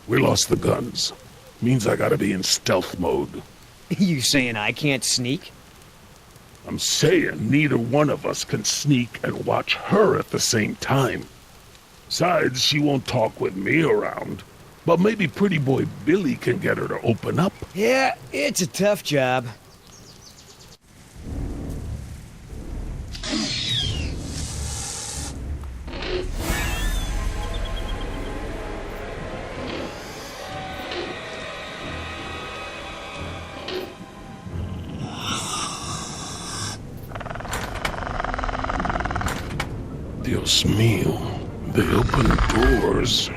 We lost the guns. Means I gotta be in stealth mode. You saying I can't sneak? I'm saying neither one of us can sneak and watch her at the same time. Besides, she won't talk with me around. But maybe pretty boy Billy can get her to open up. Yeah, it's a tough job. Dios mío, they open doors.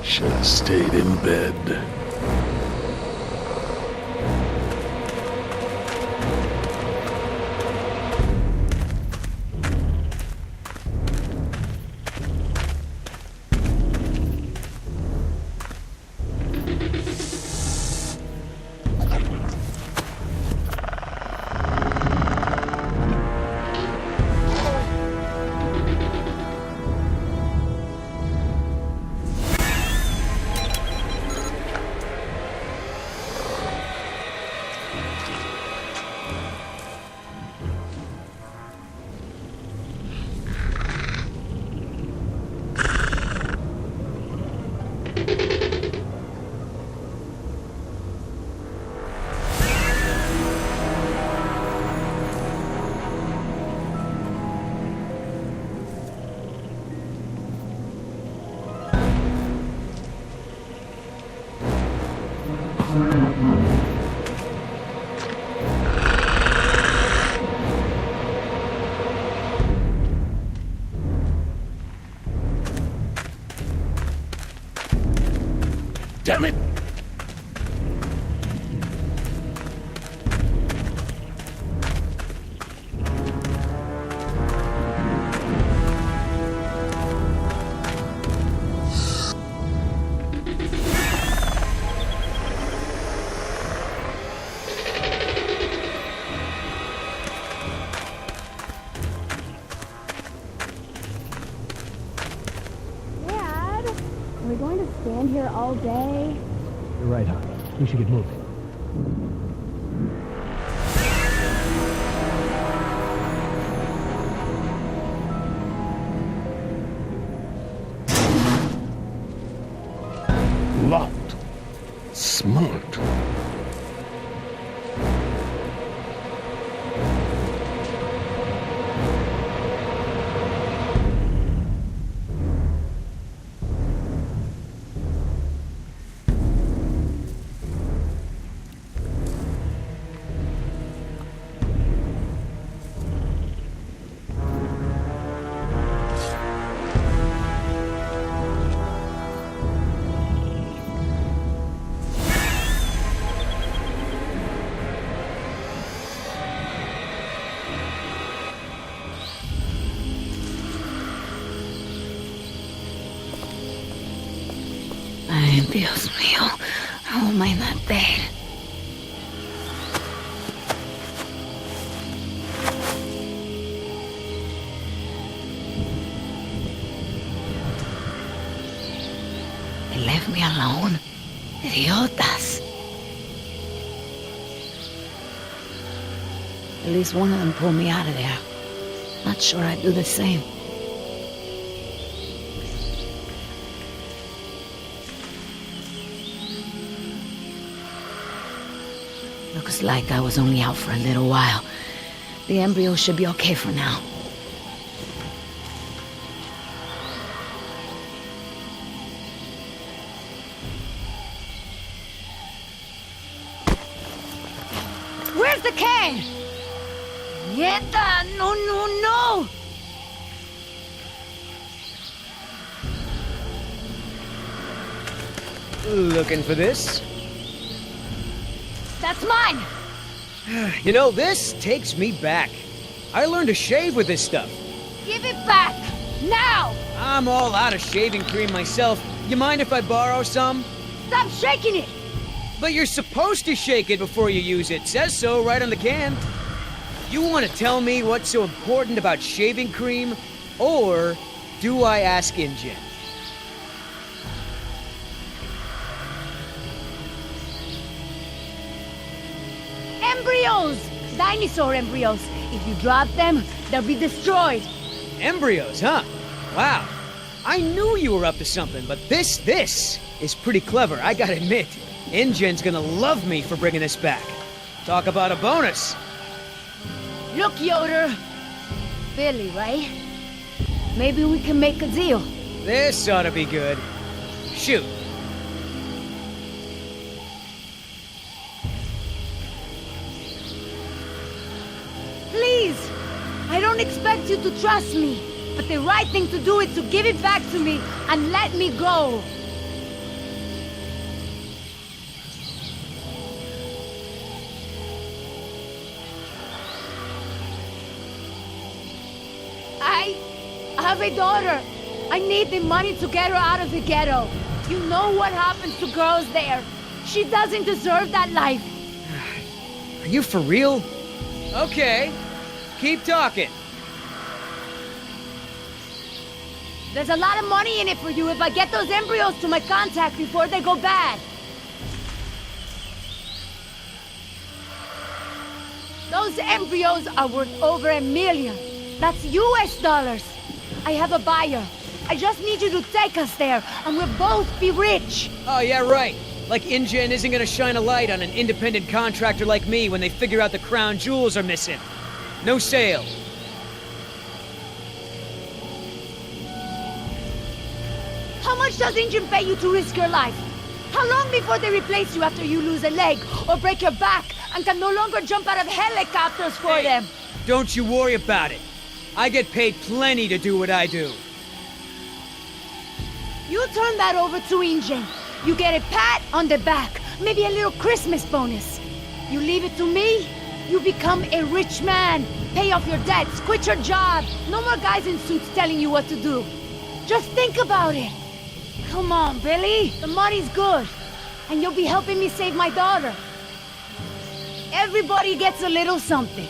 Should have stayed in bed. Damn it! Dad, are we going to stand here all day? You're right, hon. We should get moving. Locked. Smart. Ay, Dios mío. How am I not dead? They left me alone. Idiotas. At least one of them pulled me out of there. Not sure I'd do the same. Looks like I was only out for a little while. The embryo should be okay for now. Where's the cane? Nieta! No, no, no! Looking for this? That's mine! You know, this takes me back. I learned to shave with this stuff. Give it back! Now! I'm all out of shaving cream myself. You mind if I borrow some? Stop shaking it! But you're supposed to shake it before you use it. Says so right on the can. You want to tell me what's so important about shaving cream? Or do I ask InGen? Embryos! Dinosaur embryos. If you drop them, they'll be destroyed. Embryos, huh? Wow. I knew you were up to something, but this is pretty clever, I gotta admit. InGen's gonna love me for bringing this back. Talk about a bonus. Look, Yoder. Billy, right? Maybe we can make a deal. This ought to be good. Shoot. Please! I don't expect you to trust me, but the right thing to do is to give it back to me and let me go. I have a daughter. I need the money to get her out of the ghetto. You know what happens to girls there. She doesn't deserve that life. Are you for real? Okay. Keep talking. There's a lot of money in it for you if I get those embryos to my contact before they go bad. Those embryos are worth over $1 million. That's US dollars. I have a buyer. I just need you to take us there, and we'll both be rich. Oh, yeah, right. Like InGen isn't gonna shine a light on an independent contractor like me when they figure out the crown jewels are missing. No sale. How much does InGen pay you to risk your life? How long before they replace you after you lose a leg or break your back and can no longer jump out of helicopters for them? Don't you worry about it. I get paid plenty to do what I do. You turn that over to InGen. You get a pat on the back, maybe a little Christmas bonus. You leave it to me, you become a rich man. Pay off your debts, quit your job. No more guys in suits telling you what to do. Just think about it. Come on, Billy. The money's good. And you'll be helping me save my daughter. Everybody gets a little something.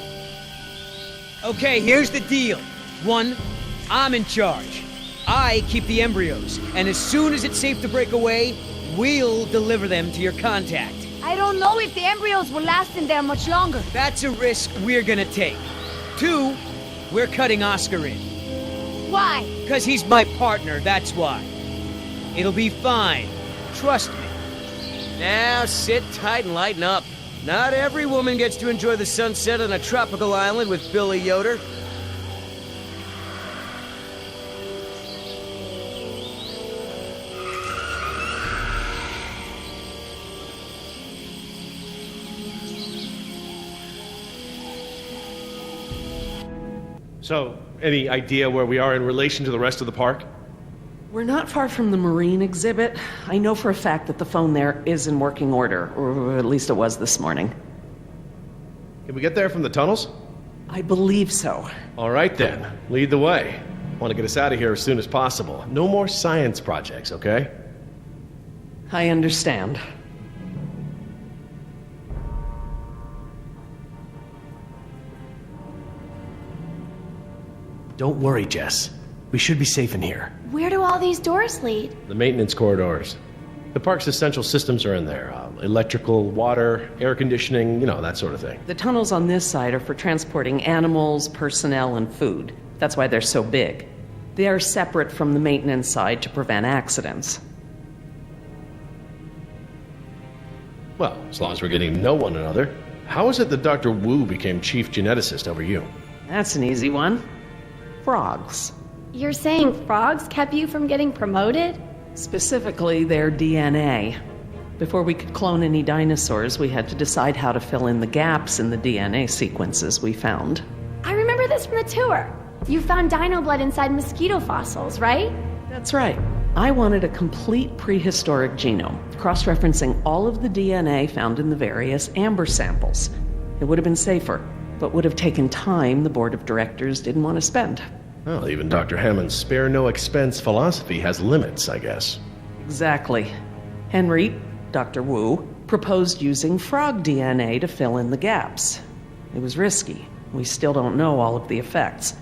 Okay, here's the deal. 1, I'm in charge. I keep the embryos, and as soon as it's safe to break away, we'll deliver them to your contact. I don't know if the embryos will last in there much longer. That's a risk we're gonna take. 2, we're cutting Oscar in. Why? 'Cause he's my partner, that's why. It'll be fine. Trust me. Now sit tight and lighten up. Not every woman gets to enjoy the sunset on a tropical island with Billy Yoder. So, any idea where we are in relation to the rest of the park? We're not far from the marine exhibit. I know for a fact that the phone there is in working order, or at least it was this morning. Can we get there from the tunnels? I believe so. All right then, lead the way. Want to get us out of here as soon as possible. No more science projects, okay? I understand. Don't worry, Jess. We should be safe in here. Where do all these doors lead? The maintenance corridors. The park's essential systems are in there. Electrical, water, air conditioning, you know, that sort of thing. The tunnels on this side are for transporting animals, personnel, and food. That's why they're so big. They are separate from the maintenance side to prevent accidents. Well, as long as we're getting to know one another. How is it that Dr. Wu became chief geneticist over you? That's an easy one. Frogs. You're saying frogs kept you from getting promoted? Specifically, their DNA. Before we could clone any dinosaurs, we had to decide how to fill in the gaps in the DNA sequences we found. I remember this from the tour. You found dino blood inside mosquito fossils, right? That's right. I wanted a complete prehistoric genome, cross-referencing all of the DNA found in the various amber samples. It would have been safer, but would have taken time the board of directors didn't want to spend. Well, even Dr. Hammond's spare no expense philosophy has limits, I guess. Exactly. Henry, Dr. Wu, proposed using frog DNA to fill in the gaps. It was risky. We still don't know all of the effects.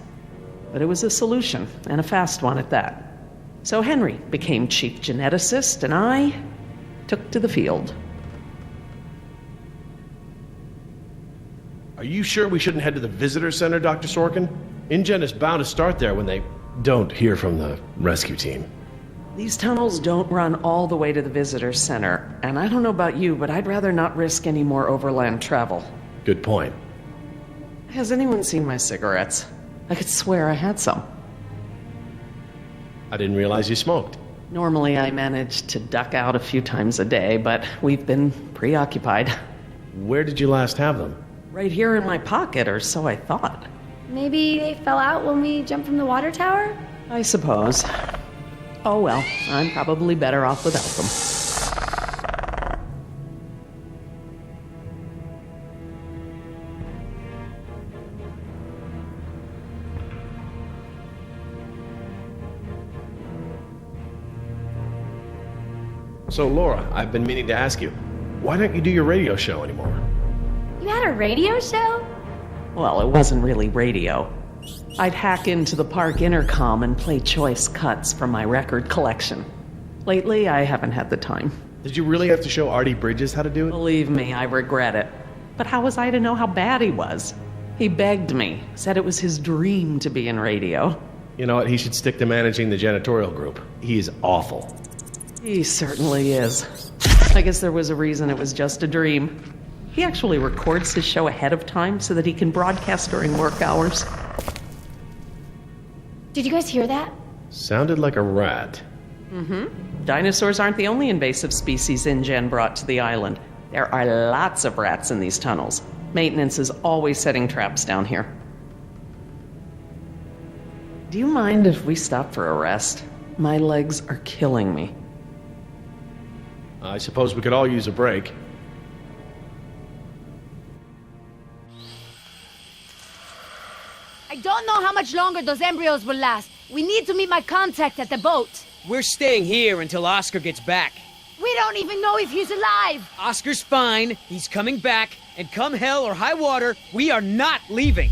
But it was a solution, and a fast one at that. So Henry became chief geneticist, and I took to the field. Are you sure we shouldn't head to the visitor center, Dr. Sorkin? InGen is bound to start there when they don't hear from the rescue team. These tunnels don't run all the way to the visitor center, and I don't know about you, but I'd rather not risk any more overland travel. Good point. Has anyone seen my cigarettes? I could swear I had some. I didn't realize you smoked. Normally I manage to duck out a few times a day, but we've been preoccupied. Where did you last have them? Right here in my pocket, or so I thought. Maybe they fell out when we jumped from the water tower? I suppose. Oh well, I'm probably better off without them. So, Laura, I've been meaning to ask you, why don't you do your radio show anymore? You had a radio show? Well, it wasn't really radio. I'd hack into the park intercom and play choice cuts from my record collection. Lately, I haven't had the time. Did you really have to show Artie Bridges how to do it? Believe me, I regret it. But how was I to know how bad he was? He begged me, said it was his dream to be in radio. You know what? He should stick to managing the janitorial group. He is awful. He certainly is. I guess there was a reason it was just a dream. He actually records his show ahead of time so that he can broadcast during work hours. Did you guys hear that? Sounded like a rat. Dinosaurs aren't the only invasive species InGen brought to the island. There are lots of rats in these tunnels. Maintenance is always setting traps down here. Do you mind if we stop for a rest? My legs are killing me. I suppose we could all use a break. I don't know how much longer those embryos will last. We need to meet my contact at the boat. We're staying here until Oscar gets back. We don't even know if he's alive. Oscar's fine, he's coming back, and come hell or high water, we are not leaving.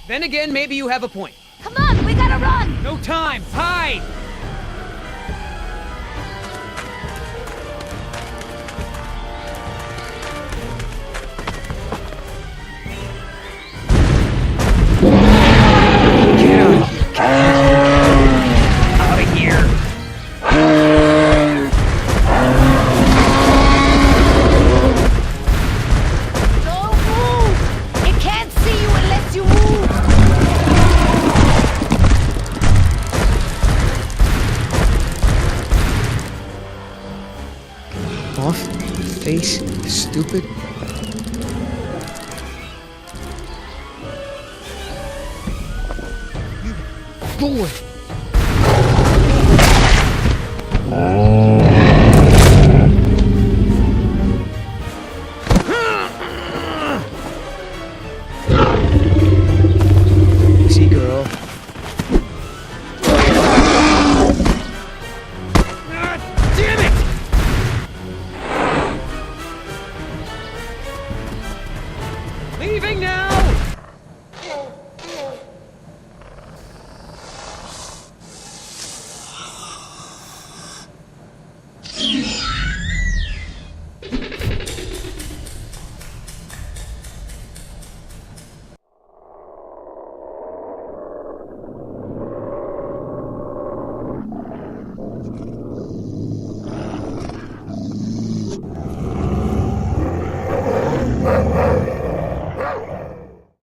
Then again, maybe you have a point. Come on, we gotta run. No time, hide! Out of here! Don't move. It can't see you unless you move. Off, face, stupid. You boy!